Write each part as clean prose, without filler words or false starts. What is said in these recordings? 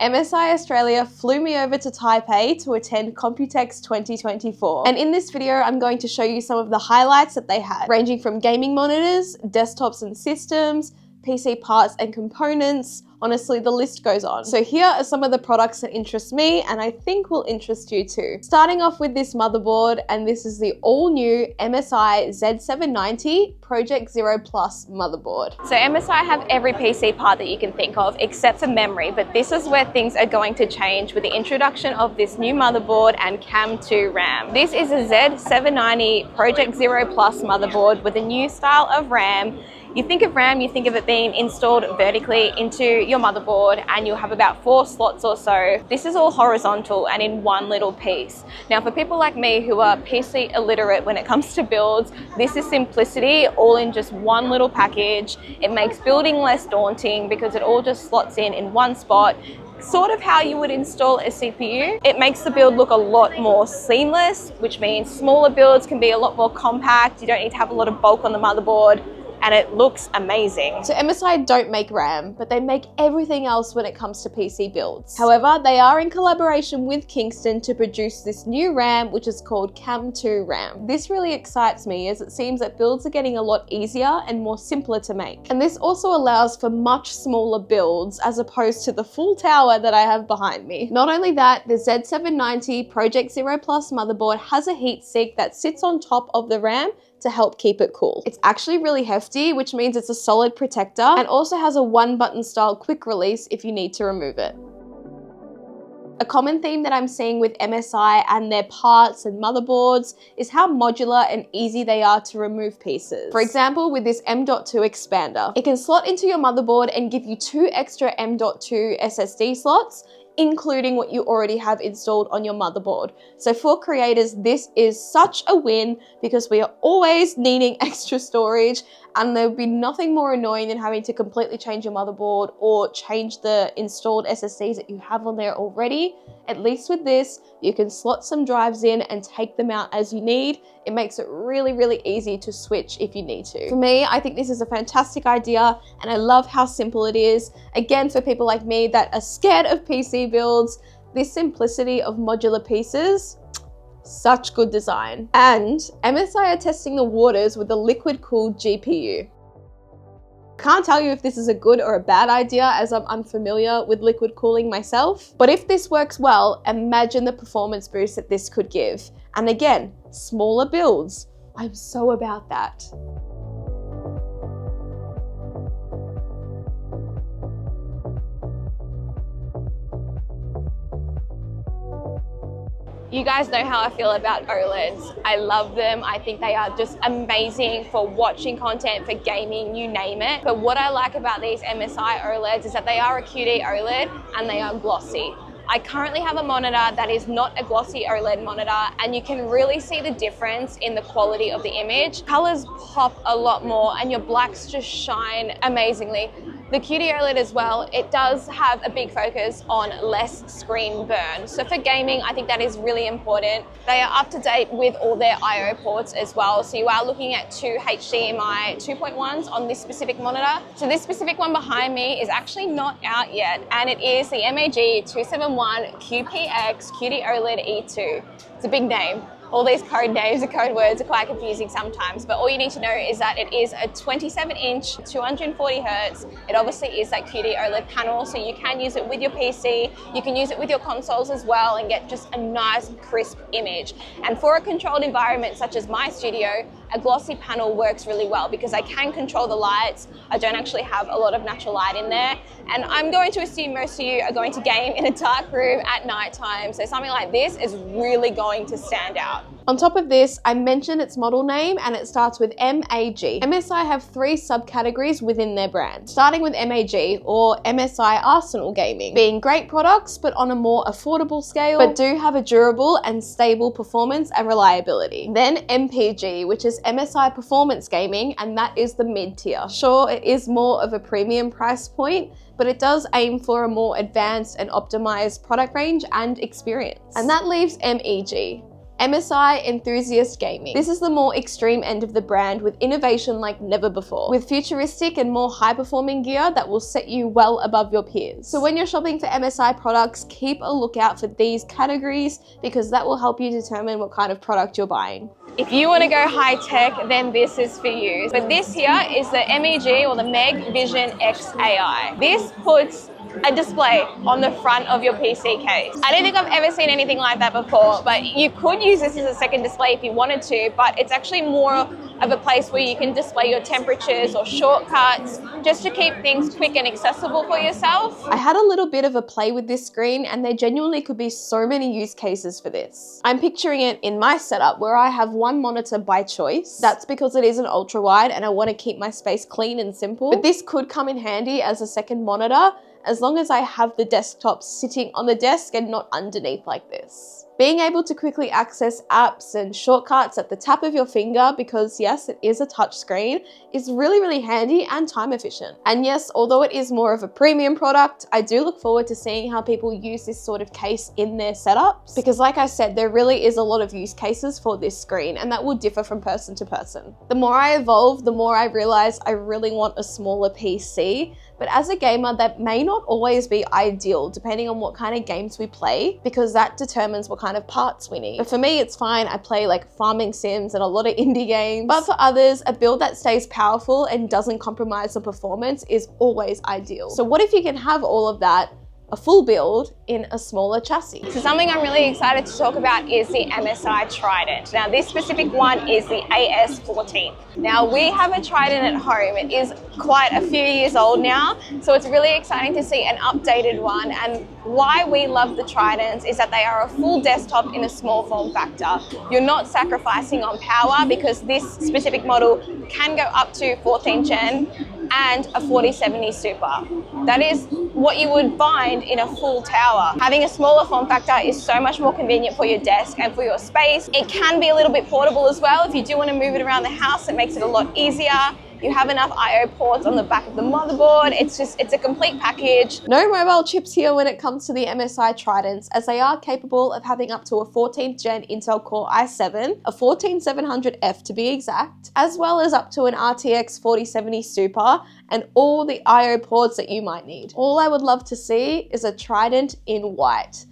MSI Australia flew me over to Taipei to attend Computex 2024. And in this video, I'm going to show you some of the highlights that they had, ranging from gaming monitors, desktops and systems, PC parts and components. Honestly, the list goes on. So here are some of the products that interest me and I think will interest you too. Starting off with this motherboard, and this is the all new MSI Z790 Project Zero Plus motherboard. So MSI have every PC part that you can think of except for memory, but this is where things are going to change with the introduction of this new motherboard and CAM2 RAM. This is a Z790 Project Zero Plus motherboard with a new style of RAM. You think of RAM, you think of it being installed vertically into your motherboard, and you'll have about 4 slots or so. This is all horizontal and in one little piece. Now for people like me who are PC illiterate when it comes to builds, this is simplicity all in just one little package. It makes building less daunting because it all just slots in one spot. Sort of how you would install a CPU. It makes the build look a lot more seamless, which means smaller builds can be a lot more compact. You don't need to have a lot of bulk on the motherboard, and it looks amazing. So MSI don't make RAM, but they make everything else when it comes to PC builds. However, they are in collaboration with Kingston to produce this new RAM, which is called CAM2 RAM. This really excites me as it seems that builds are getting a lot easier and more simpler to make. And this also allows for much smaller builds as opposed to the full tower that I have behind me. Not only that, the Z790 Project Zero Plus motherboard has a heatsink that sits on top of the RAM to help keep it cool. It's actually really hefty, which means it's a solid protector, and also has a 1-button style quick release if you need to remove it. A common theme that I'm seeing with MSI and their parts and motherboards is how modular and easy they are to remove pieces. For example, with this M.2 expander, it can slot into your motherboard and give you 2 extra M.2 SSD slots, including what you already have installed on your motherboard. So for creators, this is such a win because we are always needing extra storage, and there would be nothing more annoying than having to completely change your motherboard or change the installed SSDs that you have on there already. At least with this, you can slot some drives in and take them out as you need. It makes it really, really easy to switch if you need to. For me, I think this is a fantastic idea and I love how simple it is. Again, for people like me that are scared of PC builds, this simplicity of modular pieces, such good design. And MSI are testing the waters with a liquid-cooled GPU. Can't tell you if this is a good or a bad idea as I'm unfamiliar with liquid cooling myself, but if this works well, imagine the performance boost that this could give. And again, smaller builds. I'm so about that. You guys know how I feel about OLEDs. I love them. I think they are just amazing for watching content, for gaming, you name it. But what I like about these MSI OLEDs is that they are a QD OLED and they are glossy. I currently have a monitor that is not a glossy OLED monitor, and you can really see the difference in the quality of the image. Colors pop a lot more and your blacks just shine amazingly. The QD OLED as well, it does have a big focus on less screen burn. So for gaming, I think that is really important. They are up to date with all their I/O ports as well. So you are looking at 2 HDMI 2.1s on this specific monitor. So this specific one behind me is actually not out yet, and it is the MAG271 QPX QD OLED E2. It's a big name. All these code names and code words are quite confusing sometimes, but all you need to know is that it is a 27-inch, 240 hertz. It obviously is that QD OLED panel, so you can use it with your PC, you can use it with your consoles as well and get just a nice crisp image. And for a controlled environment such as my studio, a glossy panel works really well because I can control the lights. I don't actually have a lot of natural light in there. And I'm going to assume most of you are going to game in a dark room at nighttime, so something like this is really going to stand out. On top of this, I mentioned its model name and it starts with MAG. MSI have 3 subcategories within their brand, starting with MAG or MSI Arsenal Gaming, being great products but on a more affordable scale, but do have a durable and stable performance and reliability. Then MPG, which is MSI Performance Gaming, and that is the mid-tier. Sure, it is more of a premium price point, but it does aim for a more advanced and optimized product range and experience. And that leaves MEG. MSI Enthusiast Gaming. This is the more extreme end of the brand with innovation like never before, with futuristic and more high-performing gear that will set you well above your peers. So when you're shopping for MSI products, keep a lookout for these categories because that will help you determine what kind of product you're buying. If you want to go high-tech, then this is for you. But this here is the MEG or the Meg Vision X AI. This puts a display on the front of your PC case. I don't think I've ever seen anything like that before, but you could use this as a second display if you wanted to, but it's actually more of a place where you can display your temperatures or shortcuts just to keep things quick and accessible for yourself. I had a little bit of a play with this screen and there genuinely could be so many use cases for this. I'm picturing it in my setup where I have one monitor by choice. That's because it is an ultra wide and I want to keep my space clean and simple, but this could come in handy as a second monitor as long as I have the desktop sitting on the desk and not underneath like this. Being able to quickly access apps and shortcuts at the tap of your finger, because yes, it is a touch screen, is really handy and time efficient. And yes, although it is more of a premium product, I do look forward to seeing how people use this sort of case in their setups, because like I said, there really is a lot of use cases for this screen and that will differ from person to person. The more I evolve, the more I realize I really want a smaller PC. But as a gamer, that may not always be ideal depending on what kind of games we play, because that determines what kind of parts we need. But for me, it's fine. I play like farming sims and a lot of indie games. But for others, a build that stays powerful and doesn't compromise the performance is always ideal. So what if you can have all of that, a full build in a smaller chassis? So something I'm really excited to talk about is the MSI Trident. Now this specific one is the AS14. Now we have a Trident at home. It is quite a few years old now, so it's really exciting to see an updated one. And why we love the Tridents is that they are a full desktop in a small form factor. You're not sacrificing on power because this specific model can go up to 14th gen and a 4070 Super. That is what you would find in a full tower. Having a smaller form factor is so much more convenient for your desk and for your space. It can be a little bit portable as well. If you do want to move it around the house, it makes it a lot easier. You have enough I/O ports on the back of the motherboard. It's a complete package. No mobile chips here when it comes to the MSI Tridents, as they are capable of having up to a 14th gen Intel Core i7, a 14700F to be exact, as well as up to an RTX 4070 Super, and all the I/O ports that you might need. All I would love to see is a Trident in white.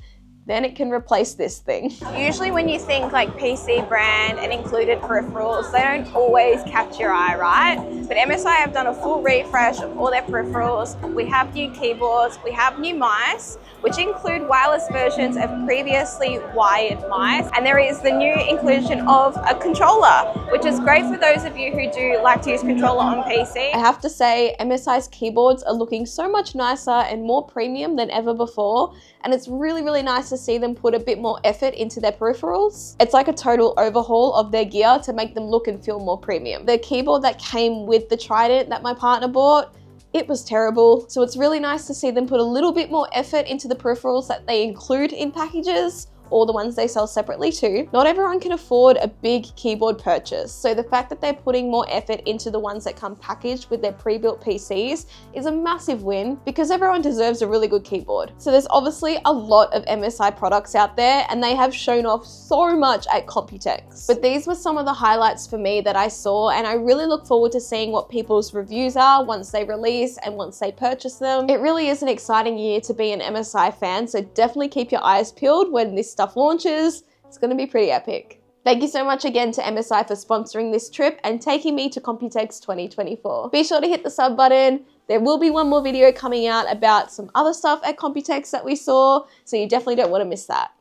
Then it can replace this thing. Usually when you think like PC brand and included peripherals, they don't always catch your eye, right? But MSI have done a full refresh of all their peripherals. We have new keyboards, we have new mice, which include wireless versions of previously wired mice. And there is the new inclusion of a controller, which is great for those of you who do like to use controller on PC. I have to say, MSI's keyboards are looking so much nicer and more premium than ever before. And it's really nice to see them put a bit more effort into their peripherals. It's like a total overhaul of their gear to make them look and feel more premium. The keyboard that came with the Trident that my partner bought, it was terrible. So it's really nice to see them put a little bit more effort into the peripherals that they include in packages, or the ones they sell separately too. Not everyone can afford a big keyboard purchase, so the fact that they're putting more effort into the ones that come packaged with their pre-built PCs is a massive win, because everyone deserves a really good keyboard. So there's obviously a lot of MSI products out there and they have shown off so much at Computex. But these were some of the highlights for me that I saw, and I really look forward to seeing what people's reviews are once they release and once they purchase them. It really is an exciting year to be an MSI fan, so definitely keep your eyes peeled when this stuff launches. It's going to be pretty epic. Thank you so much again to MSI for sponsoring this trip and taking me to Computex 2024. Be sure to hit the sub button. There will be one more video coming out about some other stuff at Computex that we saw, so you definitely don't want to miss that.